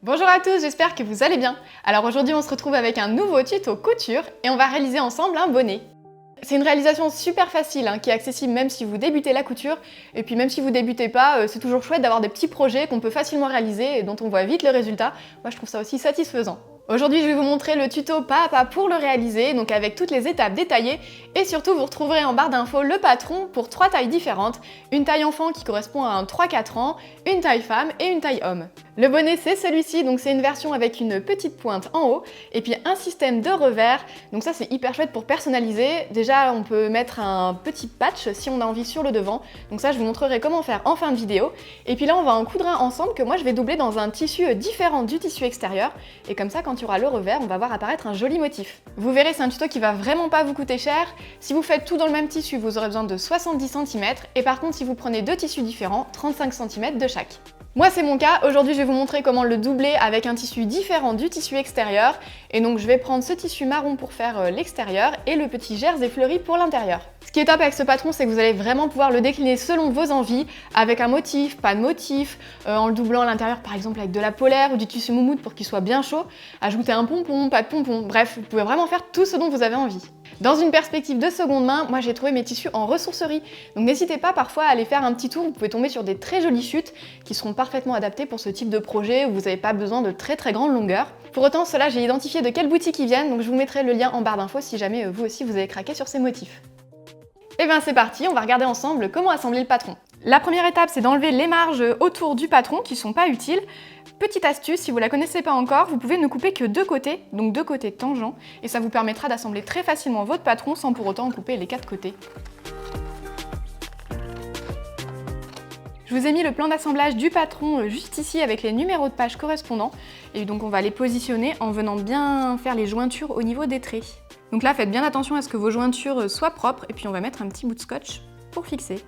Bonjour à tous, j'espère que vous allez bien. Alors aujourd'hui on se retrouve avec un nouveau tuto couture et on va réaliser ensemble un bonnet. C'est une réalisation super facile qui est accessible même si vous débutez la couture et puis même si vous débutez pas, c'est toujours chouette d'avoir des petits projets qu'on peut facilement réaliser et dont on voit vite le résultat. Moi je trouve ça aussi satisfaisant. Aujourd'hui je vais vous montrer le tuto pas à pas pour le réaliser, donc avec toutes les étapes détaillées et surtout vous retrouverez en barre d'infos le patron pour 3 tailles différentes, une taille enfant qui correspond à un 3-4 ans, une taille femme et une taille homme. Le bonnet c'est celui-ci, donc c'est une version avec une petite pointe en haut et puis un système de revers, donc ça c'est hyper chouette pour personnaliser. Déjà on peut mettre un petit patch si on a envie sur le devant, donc ça je vous montrerai comment faire en fin de vidéo. Et puis là on va en coudre un ensemble que moi je vais doubler dans un tissu différent du tissu extérieur et comme ça quand il y aura le revers on va voir apparaître un joli motif. Vous verrez c'est un tuto qui va vraiment pas vous coûter cher. Si vous faites tout dans le même tissu vous aurez besoin de 70 cm et par contre si vous prenez deux tissus différents, 35 cm de chaque. Moi c'est mon cas, aujourd'hui je vais vous montrer comment le doubler avec un tissu différent du tissu extérieur et donc je vais prendre ce tissu marron pour faire l'extérieur et le petit jersey fleuri pour l'intérieur. Ce qui est top avec ce patron c'est que vous allez vraiment pouvoir le décliner selon vos envies, avec un motif, pas de motif, en le doublant à l'intérieur par exemple avec de la polaire ou du tissu moumoute pour qu'il soit bien chaud, ajouter un pompon, pas de pompon, bref, vous pouvez vraiment faire tout ce dont vous avez envie. Dans une perspective de seconde main, moi j'ai trouvé mes tissus en ressourcerie, donc n'hésitez pas parfois à aller faire un petit tour, vous pouvez tomber sur des très jolies chutes qui seront parfaitement adaptées pour ce type de projet où vous n'avez pas besoin de très grande longueur. Pour autant, ceux-là j'ai identifié de quelle boutique ils viennent, donc je vous mettrai le lien en barre d'infos si jamais vous aussi vous avez craqué sur ces motifs. Et bien c'est parti, on va regarder ensemble comment assembler le patron. La première étape c'est d'enlever les marges autour du patron qui sont pas utiles. Petite astuce, si vous la connaissez pas encore, vous pouvez ne couper que deux côtés, donc deux côtés tangents, et ça vous permettra d'assembler très facilement votre patron sans pour autant couper les quatre côtés. Je vous ai mis le plan d'assemblage du patron juste ici avec les numéros de page correspondants, et donc on va les positionner en venant bien faire les jointures au niveau des traits. Donc là faites bien attention à ce que vos jointures soient propres, et puis on va mettre un petit bout de scotch pour fixer.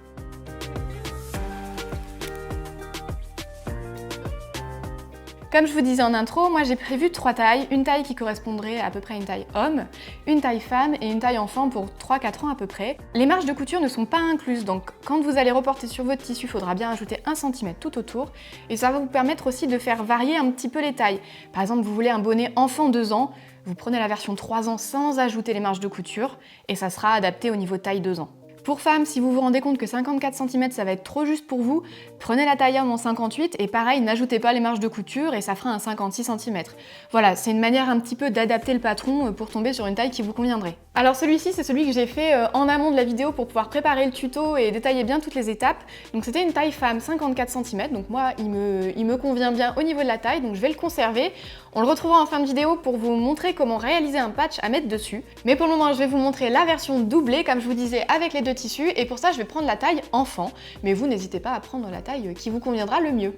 Comme je vous disais en intro, moi j'ai prévu 3 tailles, une taille qui correspondrait à peu près à une taille homme, une taille femme et une taille enfant pour 3-4 ans à peu près. Les marges de couture ne sont pas incluses, donc quand vous allez reporter sur votre tissu, il faudra bien ajouter 1 cm tout autour et ça va vous permettre aussi de faire varier un petit peu les tailles. Par exemple, vous voulez un bonnet enfant 2 ans, vous prenez la version 3 ans sans ajouter les marges de couture et ça sera adapté au niveau taille 2 ans. Pour femmes, si vous vous rendez compte que 54 cm ça va être trop juste pour vous, prenez la taille homme en 58 et pareil, n'ajoutez pas les marges de couture et ça fera un 56 cm. Voilà, c'est une manière un petit peu d'adapter le patron pour tomber sur une taille qui vous conviendrait. Alors celui-ci, c'est celui que j'ai fait en amont de la vidéo pour pouvoir préparer le tuto et détailler bien toutes les étapes. Donc c'était une taille femme 54 cm, donc moi il me convient bien au niveau de la taille, donc je vais le conserver. On le retrouvera en fin de vidéo pour vous montrer comment réaliser un patch à mettre dessus. Mais pour le moment, je vais vous montrer la version doublée, comme je vous disais, avec les deux tissus. Et pour ça, je vais prendre la taille enfant. Mais vous, n'hésitez pas à prendre la taille qui vous conviendra le mieux.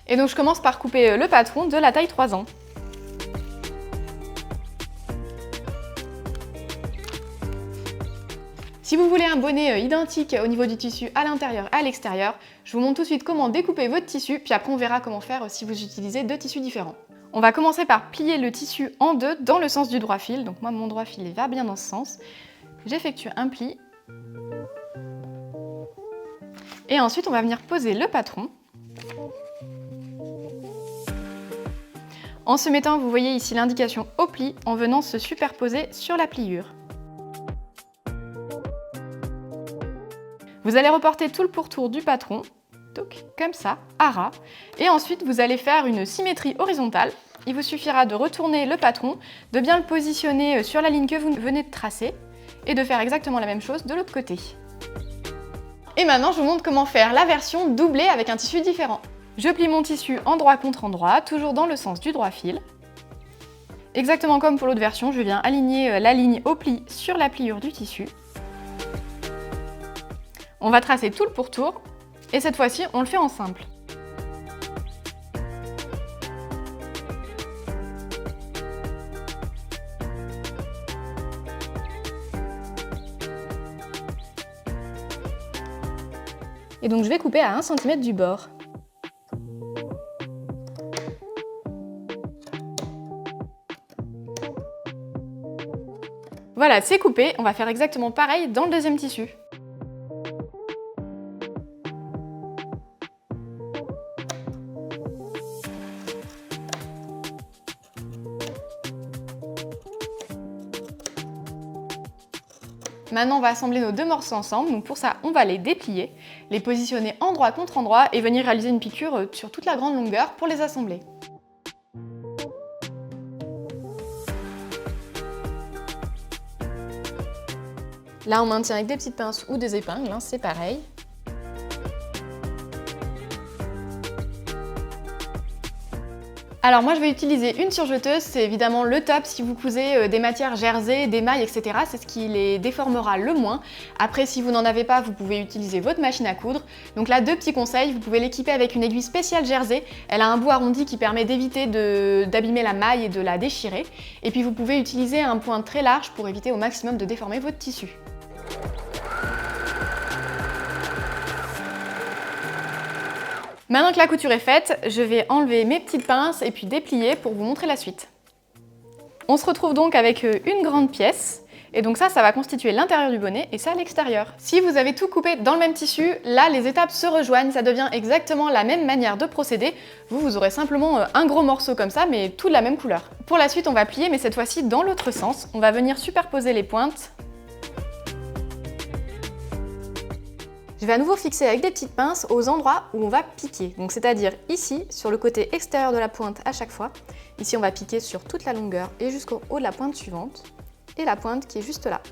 Et donc, je commence par couper le patron de la taille 3 ans. Si vous voulez un bonnet identique au niveau du tissu à l'intérieur et à l'extérieur, je vous montre tout de suite comment découper votre tissu, puis après on verra comment faire si vous utilisez deux tissus différents. On va commencer par plier le tissu en deux dans le sens du droit fil. Donc moi, mon droit fil va bien dans ce sens. J'effectue un pli. Et ensuite, on va venir poser le patron. En se mettant, vous voyez ici l'indication au pli, en venant se superposer sur la pliure. Vous allez reporter tout le pourtour du patron. Donc, comme ça, à ras. Et ensuite, vous allez faire une symétrie horizontale. Il vous suffira de retourner le patron, de bien le positionner sur la ligne que vous venez de tracer et de faire exactement la même chose de l'autre côté. Et maintenant, je vous montre comment faire la version doublée avec un tissu différent. Je plie mon tissu endroit contre endroit, toujours dans le sens du droit fil. Exactement comme pour l'autre version, je viens aligner la ligne au pli sur la pliure du tissu. On va tracer tout le pourtour. Et cette fois-ci, on le fait en simple. Et donc je vais couper à 1 cm du bord. Voilà, c'est coupé. On va faire exactement pareil dans le deuxième tissu. Maintenant, on va assembler nos deux morceaux ensemble. Donc pour ça, on va les déplier, les positionner endroit contre endroit et venir réaliser une piqûre sur toute la grande longueur pour les assembler. Là, on maintient avec des petites pinces ou des épingles, hein, c'est pareil. Alors moi je vais utiliser une surjeteuse, c'est évidemment le top si vous cousez des matières jersey, des mailles, etc. C'est ce qui les déformera le moins. Après si vous n'en avez pas, vous pouvez utiliser votre machine à coudre. Donc là, deux petits conseils, vous pouvez l'équiper avec une aiguille spéciale jersey. Elle a un bout arrondi qui permet d'éviter d'abîmer la maille et de la déchirer. Et puis vous pouvez utiliser un point très large pour éviter au maximum de déformer votre tissu. Maintenant que la couture est faite, je vais enlever mes petites pinces et puis déplier pour vous montrer la suite. On se retrouve donc avec une grande pièce. Et donc ça va constituer l'intérieur du bonnet et ça l'extérieur. Si vous avez tout coupé dans le même tissu, là les étapes se rejoignent, ça devient exactement la même manière de procéder. Vous aurez simplement un gros morceau comme ça, mais tout de la même couleur. Pour la suite, on va plier, mais cette fois-ci dans l'autre sens. On va venir superposer les pointes. Je vais à nouveau fixer avec des petites pinces aux endroits où on va piquer. Donc c'est-à-dire ici, sur le côté extérieur de la pointe à chaque fois. Ici, on va piquer sur toute la longueur et jusqu'au haut de la pointe suivante. Et la pointe qui est juste là.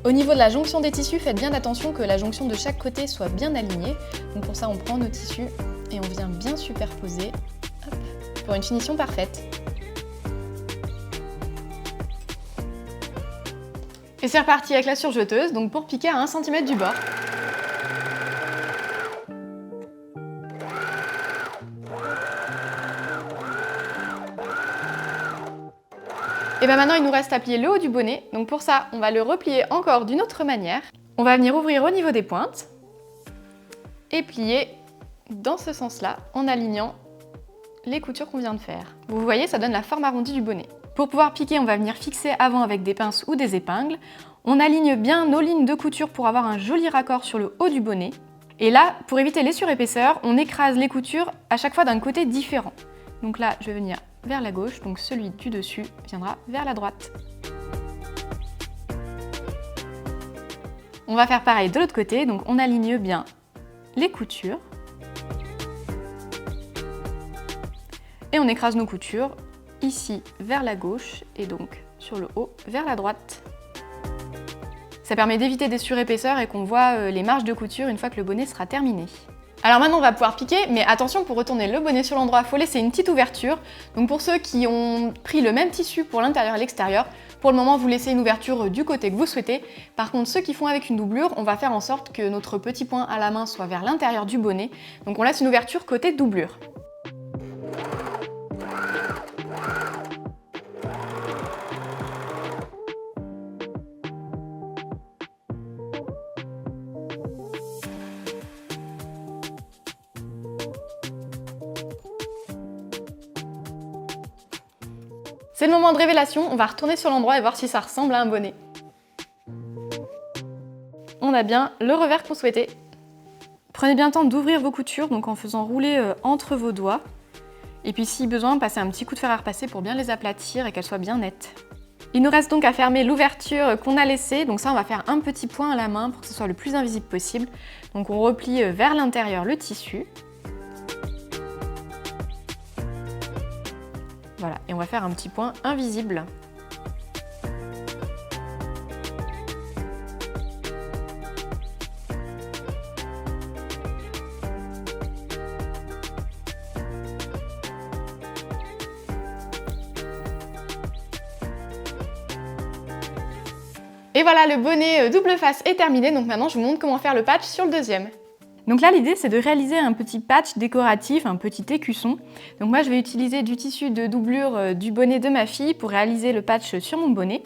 Au niveau de la jonction des tissus, faites bien attention que la jonction de chaque côté soit bien alignée. Donc pour ça, on prend nos tissus et on vient bien superposer pour une finition parfaite. Et c'est reparti avec la surjeteuse, donc pour piquer à 1 cm du bord. Et bien maintenant, il nous reste à plier le haut du bonnet. Donc pour ça, on va le replier encore d'une autre manière. On va venir ouvrir au niveau des pointes et plier dans ce sens-là en alignant les coutures qu'on vient de faire. Vous voyez, ça donne la forme arrondie du bonnet. Pour pouvoir piquer, on va venir fixer avant avec des pinces ou des épingles. On aligne bien nos lignes de couture pour avoir un joli raccord sur le haut du bonnet. Et là, pour éviter les surépaisseurs, on écrase les coutures à chaque fois d'un côté différent. Donc là, je vais venir vers la gauche, donc celui du dessus viendra vers la droite. On va faire pareil de l'autre côté, donc on aligne bien les coutures. Et on écrase nos coutures ici vers la gauche et donc sur le haut vers la droite. Ça permet d'éviter des surépaisseurs et qu'on voit les marges de couture une fois que le bonnet sera terminé. Alors maintenant on va pouvoir piquer, mais attention, pour retourner le bonnet sur l'endroit, il faut laisser une petite ouverture. Donc pour ceux qui ont pris le même tissu pour l'intérieur et l'extérieur, pour le moment vous laissez une ouverture du côté que vous souhaitez. Par contre ceux qui font avec une doublure, on va faire en sorte que notre petit point à la main soit vers l'intérieur du bonnet. Donc on laisse une ouverture côté doublure. C'est le moment de révélation, on va retourner sur l'endroit et voir si ça ressemble à un bonnet. On a bien le revers qu'on souhaitait. Prenez bien le temps d'ouvrir vos coutures, donc en faisant rouler entre vos doigts. Et puis si besoin, passez un petit coup de fer à repasser pour bien les aplatir et qu'elles soient bien nettes. Il nous reste donc à fermer l'ouverture qu'on a laissée, donc ça on va faire un petit point à la main pour que ce soit le plus invisible possible. Donc on replie vers l'intérieur le tissu. Voilà, et on va faire un petit point invisible. Et voilà, le bonnet double face est terminé, donc maintenant je vous montre comment faire le patch sur le deuxième. Donc là, l'idée, c'est de réaliser un petit patch décoratif, un petit écusson. Donc moi, je vais utiliser du tissu de doublure du bonnet de ma fille pour réaliser le patch sur mon bonnet.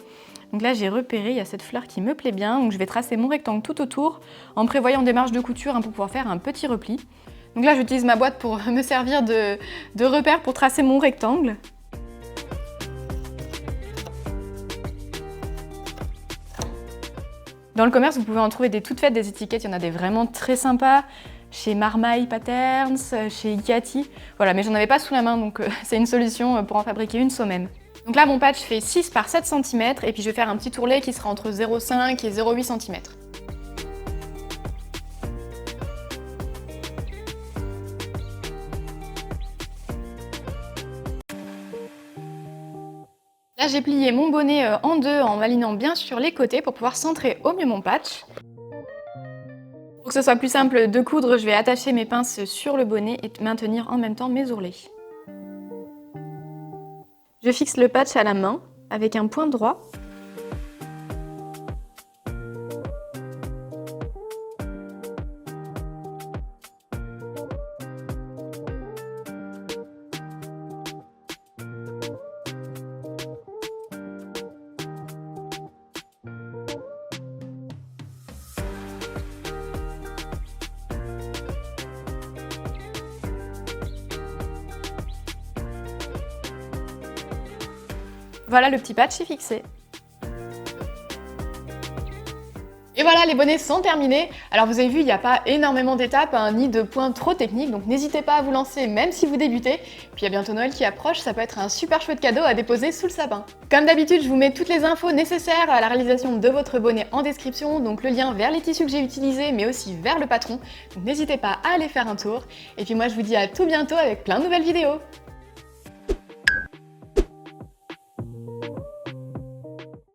Donc là, j'ai repéré, il y a cette fleur qui me plaît bien, donc je vais tracer mon rectangle tout autour en prévoyant des marges de couture pour pouvoir faire un petit repli. Donc là, j'utilise ma boîte pour me servir de repère pour tracer mon rectangle. Dans le commerce, vous pouvez en trouver des toutes faites, des étiquettes, il y en a des vraiment très sympas, chez Marmaille Patterns, chez Ikati. Voilà, mais j'en avais pas sous la main, donc c'est une solution pour en fabriquer une soi-même. Donc là, mon patch fait 6 par 7 cm et puis je vais faire un petit ourlet qui sera entre 0,5 et 0,8 cm. Là, j'ai plié mon bonnet en deux en m'alignant bien sur les côtés pour pouvoir centrer au mieux mon patch. Pour que ce soit plus simple de coudre, je vais attacher mes pinces sur le bonnet et maintenir en même temps mes ourlets. Je fixe le patch à la main avec un point droit. Voilà, le petit patch est fixé. Et voilà, les bonnets sont terminés. Alors vous avez vu, il n'y a pas énormément d'étapes, hein, ni de points trop techniques, donc n'hésitez pas à vous lancer même si vous débutez. Puis il y a bientôt Noël qui approche, ça peut être un super chouette cadeau à déposer sous le sapin. Comme d'habitude, je vous mets toutes les infos nécessaires à la réalisation de votre bonnet en description, donc le lien vers les tissus que j'ai utilisés, mais aussi vers le patron. Donc n'hésitez pas à aller faire un tour. Et puis moi je vous dis à tout bientôt avec plein de nouvelles vidéos.